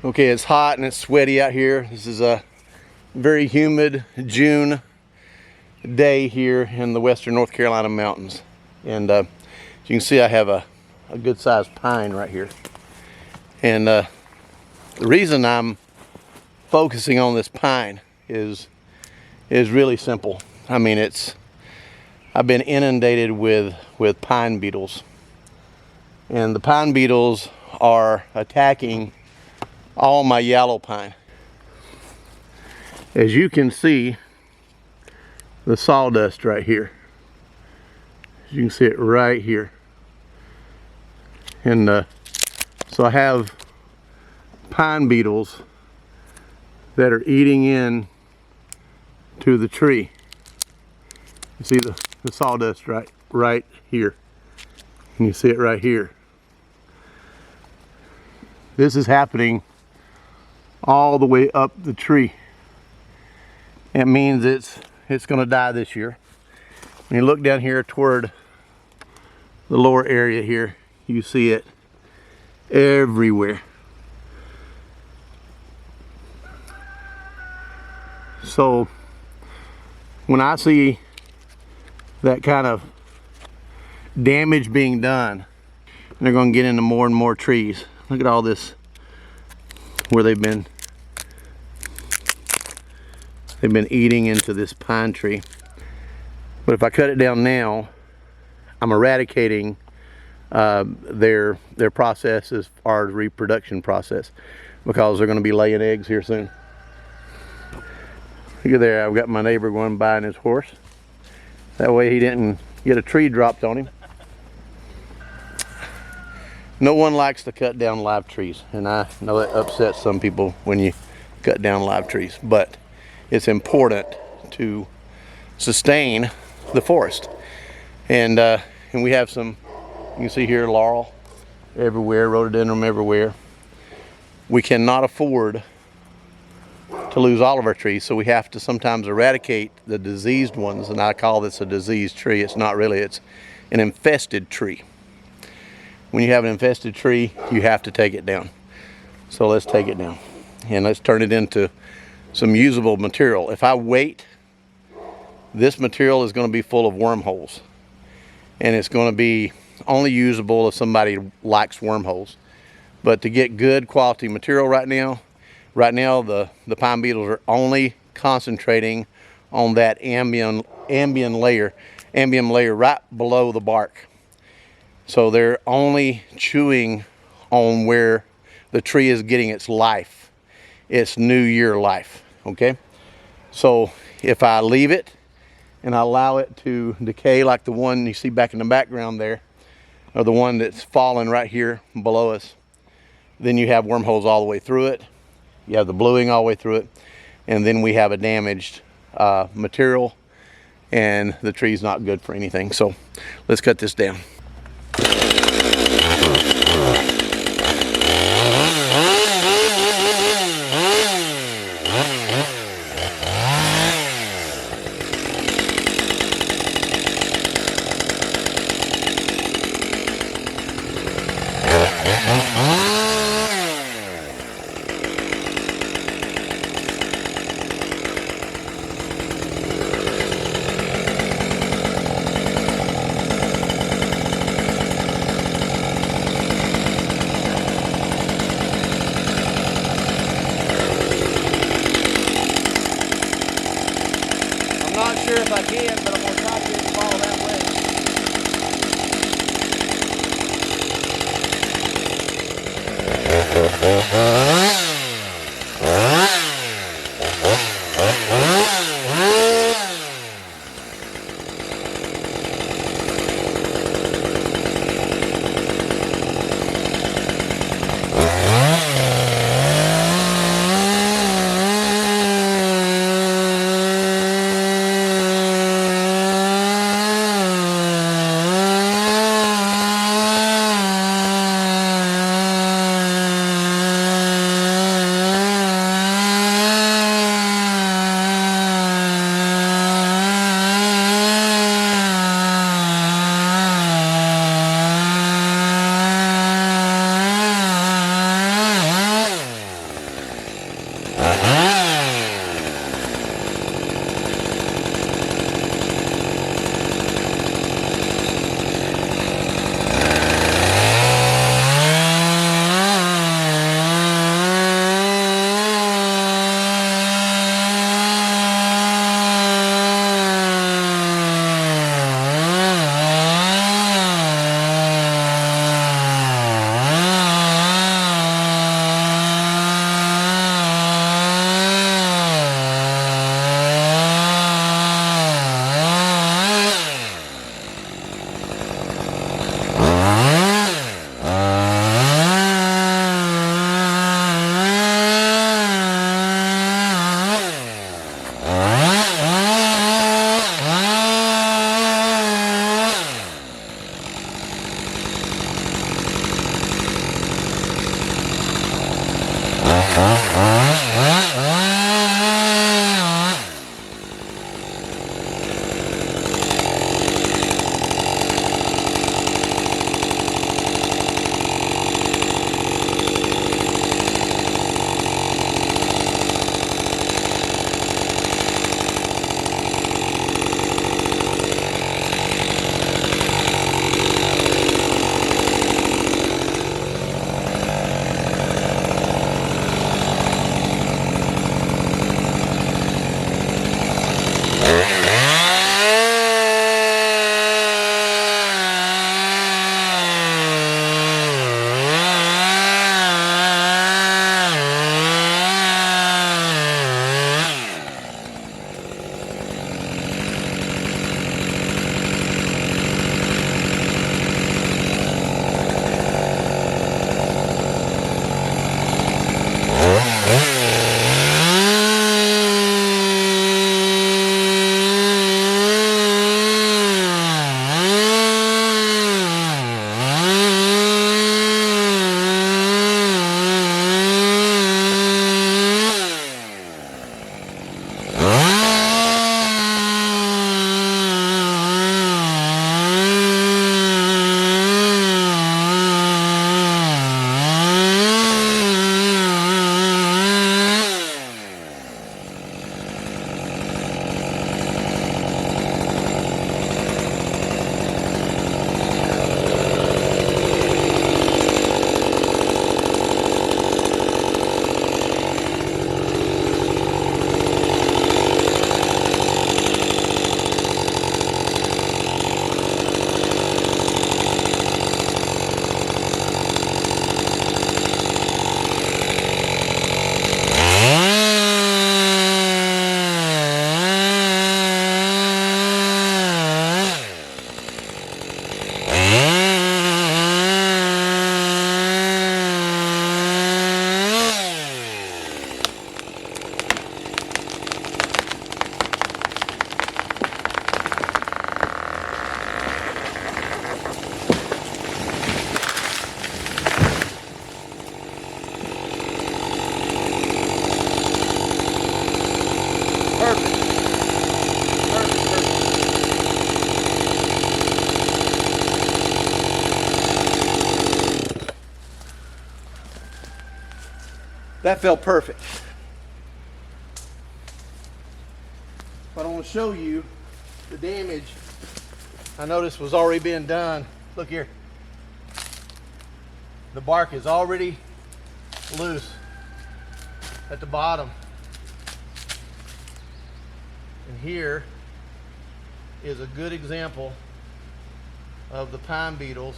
Okay, it's hot and it's sweaty out here. This is a very humid June day here in the western North Carolina mountains. And as you can see, I have a good sized pine right here. And the reason I'm focusing on this pine is really simple. I mean, I've been inundated with pine beetles. And the pine beetles are attacking all my yellow pine. As you can see, the sawdust right here. You can see it right here. And so I have pine beetles that are eating in to the tree. You see the sawdust right here. And you see it right here. This is happening all the way up the tree. It means it's going to die this year. When you look down here toward the lower area here, you see it everywhere. So when I see that kind of damage being done, they're going to get into more and more trees. Look at all this where they've been eating into this pine tree. But if I cut it down now, I'm eradicating their process as far as reproduction process, because they're going to be laying eggs here soon. Look at there, I've got my neighbor going by in his horse. That way he didn't get a tree dropped on him. No one likes to cut down live trees, and I know that upsets some people when you cut down live trees, but it's important to sustain the forest. And we have some, you can see here, laurel everywhere, rhododendron everywhere. We cannot afford to lose all of our trees, so we have to sometimes eradicate the diseased ones, and I call this a diseased tree. It's not really, it's an infested tree. When you have an infested tree, you have to take it down. So let's take it down and let's turn it into some usable material. If I wait, this material is going to be full of wormholes, and it's going to be only usable if somebody likes wormholes. But to get good quality material right now the pine beetles are only concentrating on that ambium layer right below the bark. So they're only chewing on where the tree is getting its life, its new year life, okay? So if I leave it and I allow it to decay like the one you see back in the background there, or the one that's fallen right here below us, then you have wormholes all the way through it. You have the bluing all the way through it, and then we have a damaged material, and the tree's not good for anything. So let's cut this down. I'm not sure if I can, but I'm going to try to get it to fall that way. That felt perfect. But I want to show you the damage I noticed was already being done. Look here. The bark is already loose at the bottom. And here is a good example of the pine beetles.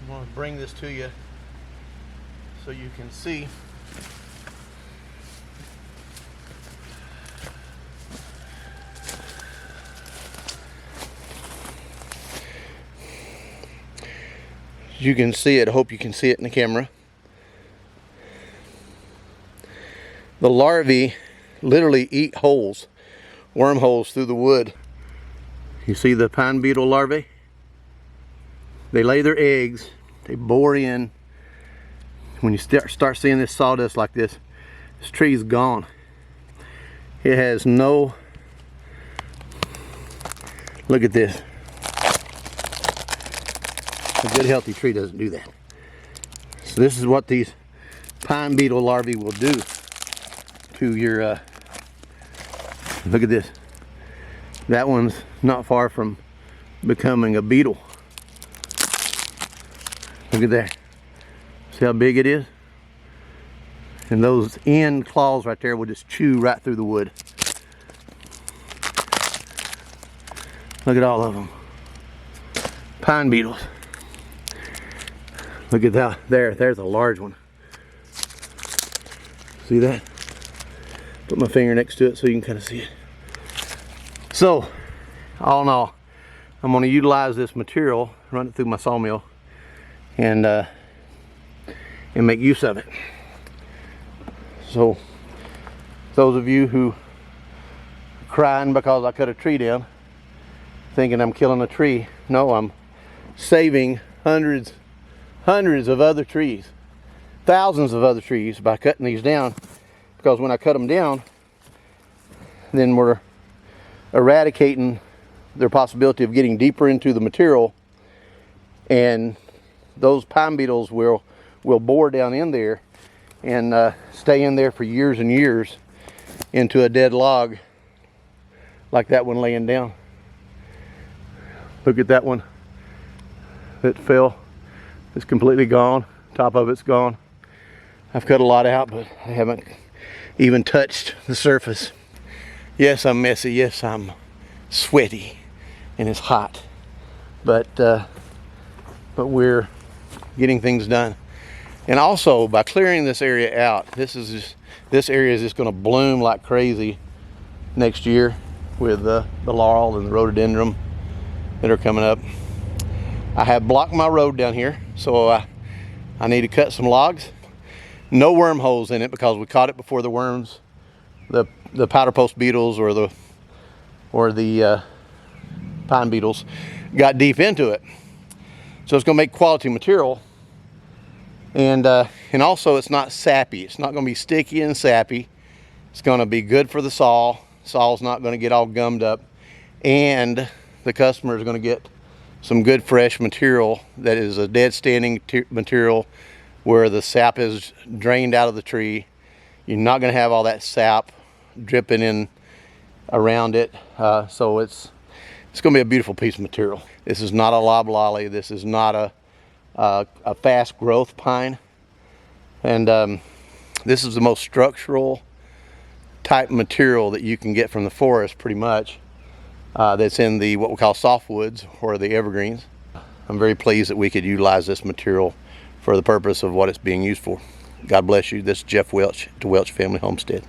I'm going to bring this to you so you can see. You can see it. I hope you can see it in the camera. The larvae literally eat holes, wormholes through the wood. You see the pine beetle larvae? They lay their eggs, they bore in. When you start seeing this sawdust like this tree is gone. It has no, look at this. A good healthy tree doesn't do that. So this is what these pine beetle larvae will do to your, look at this. That one's not far from becoming a beetle. Look at that. See how big it is? And those end claws right there will just chew right through the wood. Look at all of them. Pine beetles. Look at that. There's a large one. See that? Put my finger next to it so you can kind of see it. So, all in all, I'm going to utilize this material, run it through my sawmill, and make use of it. So, those of you who are crying because I cut a tree down, thinking I'm killing a tree, no, I'm saving hundreds of other trees, thousands of other trees by cutting these down, because when I cut them down, then we're eradicating their possibility of getting deeper into the material, and those pine beetles will bore down in there and stay in there for years and years into a dead log like that one laying down. Look at that one that fell. It's completely gone. Top of it's gone. I've cut a lot out, but I haven't even touched the surface. Yes, I'm messy. Yes, I'm sweaty and it's hot, but we're getting things done. And also, by clearing this area out, this area is just going to bloom like crazy next year with the laurel and the rhododendron that are coming up. I have blocked my road down here, so I need to cut some logs. No wormholes in it because we caught it before the worms, the powder post beetles or the pine beetles got deep into it. So it's going to make quality material, and also it's not sappy. It's not going to be sticky and sappy. It's going to be good for the saw. Saw's not going to get all gummed up, and the customer is going to get some good fresh material that is a dead standing material where the sap is drained out of the tree. You're not going to have all that sap dripping in around it, so it's going to be a beautiful piece of material. This is not a loblolly. This is not a fast growth pine, and this is the most structural type material that you can get from the forest, pretty much. That's in the what we call softwoods or the evergreens. I'm very pleased that we could utilize this material for the purpose of what it's being used for. God bless you. This is Jeff Welch to Welch Family Homestead.